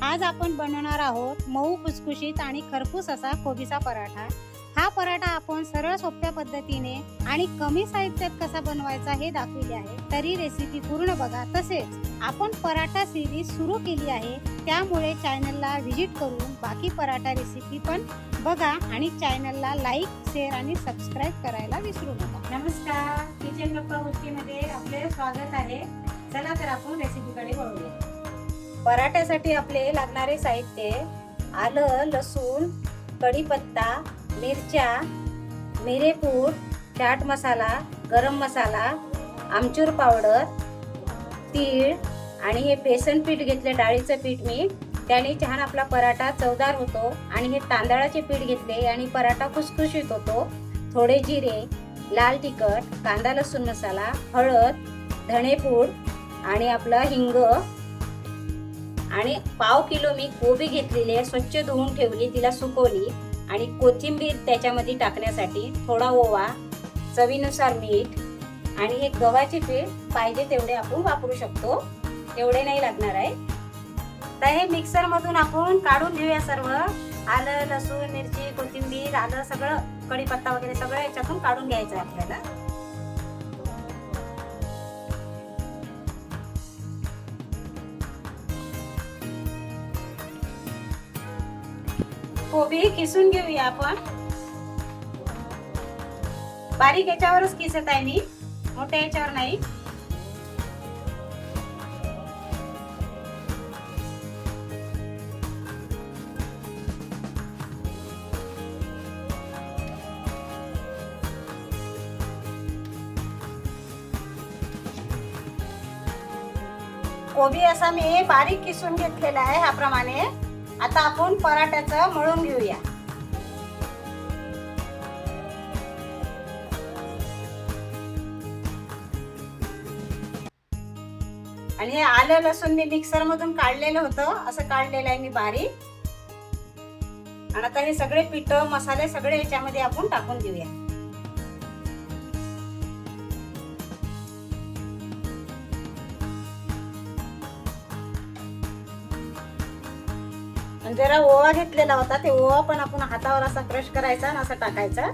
आज आपण बनवणार आहोत मऊ खुसखुशीत आणि खरपूस असा कोबीचा पराठा। हा पराठा आपण सरळ सोप्या पद्धतीने आणि कमी साहित्यात कसा बनवायचा हे दाखवले आहे, तरी रेसिपी पूर्ण बघा। तसेच आपण पराठा सिरीज सुरू केली आहे, त्यामुळे चॅनलला व्हिजिट करून बाकी पराठा रेसिपी पण बघा आणि चॅनलला लाईक, शेअर आणि सबस्क्राइब करायला विसरू नका। नमस्कार, किचन गप्पा गोष्टीमध्ये आपले स्वागत आहे। चला तर आपण रेसिपीकडे वळूया। पराठ्यासाठी आपले लागणारे साहित्य: आलं, लसूण, कढीपत्ता, मिरच्या, मिरेपूड, चाट मसाला, गरम मसाला, आमचूर पावडर, तीळ आणि हे बेसन पीठ घेतले, डाळीचं पीठ मी, त्याने छान आपला पराठा चवदार होतो। आणि हे तांदळाचे पीठ घेतले आणि पराठा खुसखुशीत होतो। थोडे जिरे, लाल तिखट, कांदा लसूण मसाला, हळद, धणेपूड आणि आपला हिंग आणि पाव किलो मी कोबी घेतलेली आहे, स्वच्छ धुवून ठेवली, तिला सुकवली आणि कोथिंबीर त्याच्यामध्ये टाकण्यासाठी, थोडा ओवा, चवीनुसार मीठ आणि हे गव्हाचे पीठ पाहिजे तेवढे आपण वापरू शकतो, एवढे नाही लागणार आहे। तर हे मिक्सर मधून आपण काढून घेऊया सर्व, आलं, लसूण, मिरची, कोथिंबीर, आलं सगळं, कढीपत्ता वगैरे सगळं याच्यातून काढून घ्यायचं आहे आपल्याला। कोबी किसून घेऊया आपण, बारीक याच्यावरच किसत आहे मी, मोठ्या याच्यावर नाही। कोबी असा मी बारीक किसून घेतलेला आहे ह्याप्रमाणे। आता आपण पराठ्याचं मळून घेऊया। आणि हे आलं लसूण मी मिक्सर मधून काढलेलं होतं, असं काढलेलं आहे मी बारीक। आणि आता हे सगळे पीठ मसाले सगळे याच्यामध्ये आपण टाकून घेऊया। जरा ओवा घेतलेला होता, ते ओवा पण आपण हातावर असा क्रश करायचा आणि असं टाकायचा,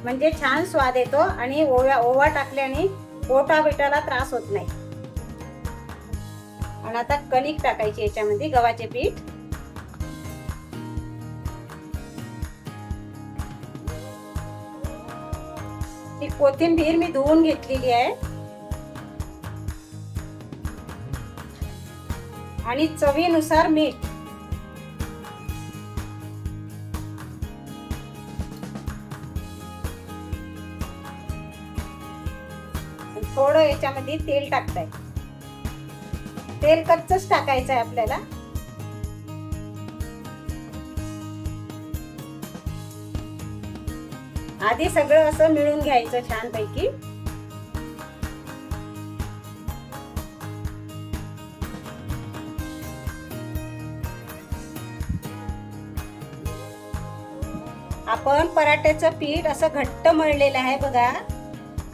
म्हणजे छान स्वाद येतो आणि ओवा टाकल्याने पोटा बिटाला त्रास होत नाही। आणि आता कणिक टाकायची याच्यामध्ये, गव्हाचे पीठ, ही कोथिंबीर मी धुवून घेतलेली आहे आणि चवीनुसार मीठ, थोडं याच्यामध्ये तेल टाकताय, तेल कच्चच टाकायचं आहे आपल्याला। आधी सगळं असं मिळून घ्यायचं छान पैकी। आपण पराठ्याचं पीठ असं घट्ट मळलेलं आहे बघा।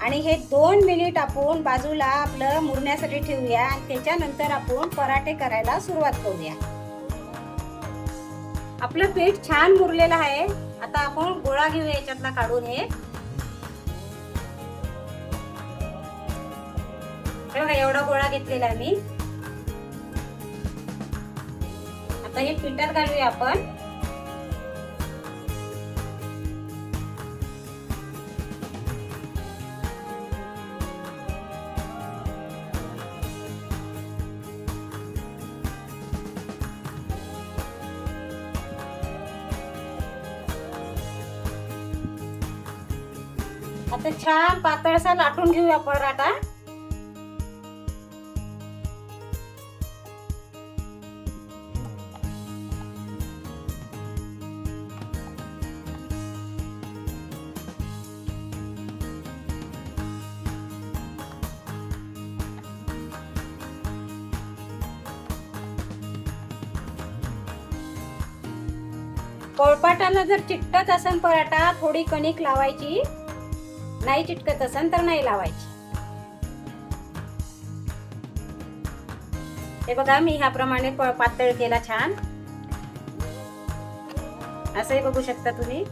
आणि हे 2 मिनिट आपण बाजूला आपलं मुरण्यासाठी ठेवूया आणि त्याच्यानंतर आपण पराठे करायला सुरुवात करूया। आपलं पीठ छान मुरलेलं आहे। आता आपण गोळा घेऊया याच्यातला काढून, हे बघा एवढा गोळा घेतलेला आहे मी। आता हे पिठात घालूया आपण। आता छान पातळसा लाटून घेऊया पराठा। पोळपाटाला जर चिकटत असेल पराठा, थोडी कणिक लावायची, नाही चिटकत असेल तर नाही लावायची। हे बघा मी ह्याप्रमाणे पातळ केला छान। असंही बघू शकता तुम्ही.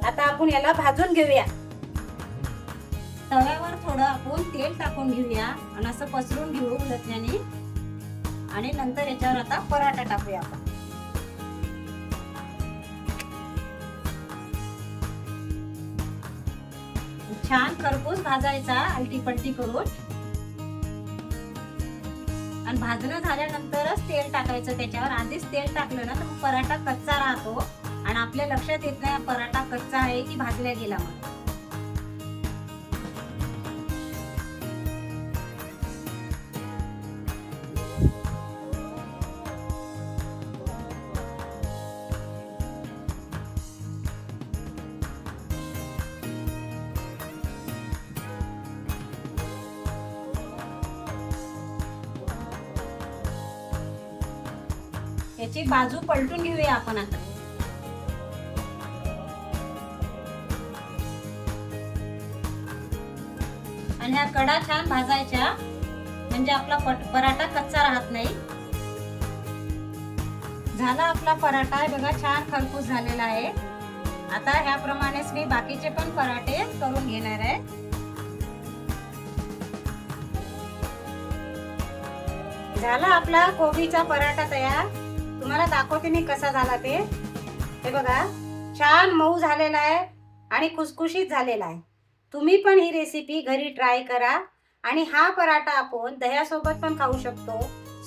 आता आपण याला भाजून घेऊया. तव्यावर थोडं आपण तेल टाकून घेऊया आणि असं पसरून घेऊ उलटण्याने आणि नंतर याच्यावर आता पराठा टाकूया आपण. छान खरपूस भाजायचा आलटी पलटी करून आणि भाजणं झाल्यानंतरच तेल टाकायचं त्याच्यावर. आधीच तेल टाकलं ना तर पराठा कच्चा राहतो आणि आपल्या लक्षात येत नाही पराठा कच्चा आहे की भाजल्या गेला म्हणून. याची बाजू पलटून घेऊया आपण आता. आणि ह्या कडा छान भाजायच्या म्हणजे आपला पराठा कच्चा राहत नाही. झाला आपला पराठा बघा, छान खरपूस झालेला आहे. आता ह्याप्रमाणेच मी बाकीचे पण पराठे करून घेणार आहे. झाला आपला कोबीचा पराठा तयार. तुम्हाला दाखवते मी कसा झाला ते. हे बघा, छान मऊ झालेला आहे आणि खुसखुशीत झालेला आहे. तुम्ही पण ही रेसिपी घरी ट्राय करा. आणि हा पराठा आपण दह्यासोबत पण खाऊ शकतो,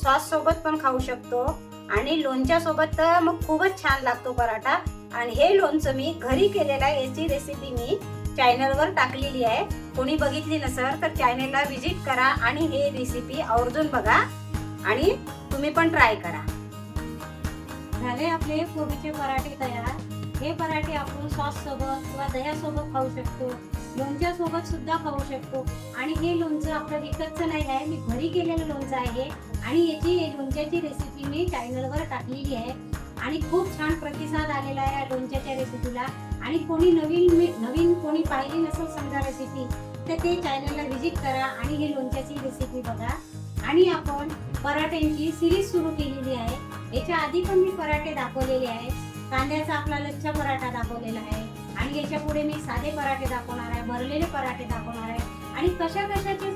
सॉस सोबत पण खाऊ शकतो आणि लोणच्या सोबत तर मग खूपच छान लागतो पराठा. आणि हे लोणचं मी घरी केलेलं आहे. याची रेसिपी मी चॅनलवर टाकलेली आहे. कोणी बघितली नसेल तर चॅनलला व्हिजिट करा आणि हे रेसिपी आवर्जून बघा आणि तुम्ही पण ट्राय करा. झाले आपले कोबीचे पराठे तयार. हे पराठे आपण सॉस सोबत किंवा दह्यासोबत खाऊ शकतो, लोणच्या सोबत सुद्धा खाऊ शकतो. आणि हे लोणचं आपलं विकतचं नाही आहे, मी घरी केलेलं लोणचं आहे. आणि याची लोणच्याची रेसिपी मी चॅनलवर टाकलेली आहे आणि खूप छान प्रतिसाद आलेला आहे या लोणच्याच्या रेसिपीला. आणि कोणी नवीन कोणी पाहिली नसेल समजा रेसिपी तर ते चॅनलला व्हिजिट करा आणि हे लोणच्याची रेसिपी बघा. आणि आपण पराठ्यांची सिरीज सुरू केलेली आहे. याच्या आधी पण मी पराठे दाखवलेले आहे. कांद्याचा आपला लच्छा पराठा दाखवलेला आहे आणि याच्या पुढे मी साधे पराठे दाखवणार आहे, भरलेले पराठे दाखवणार आहे आणि कशा कशाचे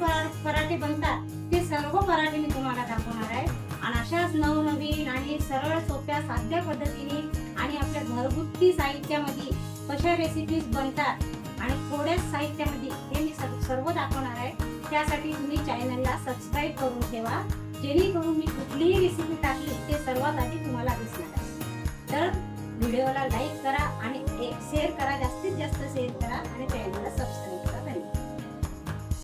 पराठे बनतात ते सर्व पराठे मी तुम्हाला दाखवणार आहे. आणि अशाच नवनवीन आणि सरळ सोप्या साध्या पद्धतीने आणि आपल्या घरगुती साहित्यामध्ये कशा रेसिपीज बनतात आणि थोड्याच साहित्यामध्ये हे मी सर्व दाखवणार आहे. त्यासाठी तुम्ही चॅनलला सबस्क्राईब करून ठेवा, जेणेकरून मी कुठलीही रेसिपी टाकली ते सर्वात आधी तुम्हाला दिसणार आहे. तर व्हिडिओला लाईक करा आणि शेअर करा, जास्तीत जास्त शेअर करा आणि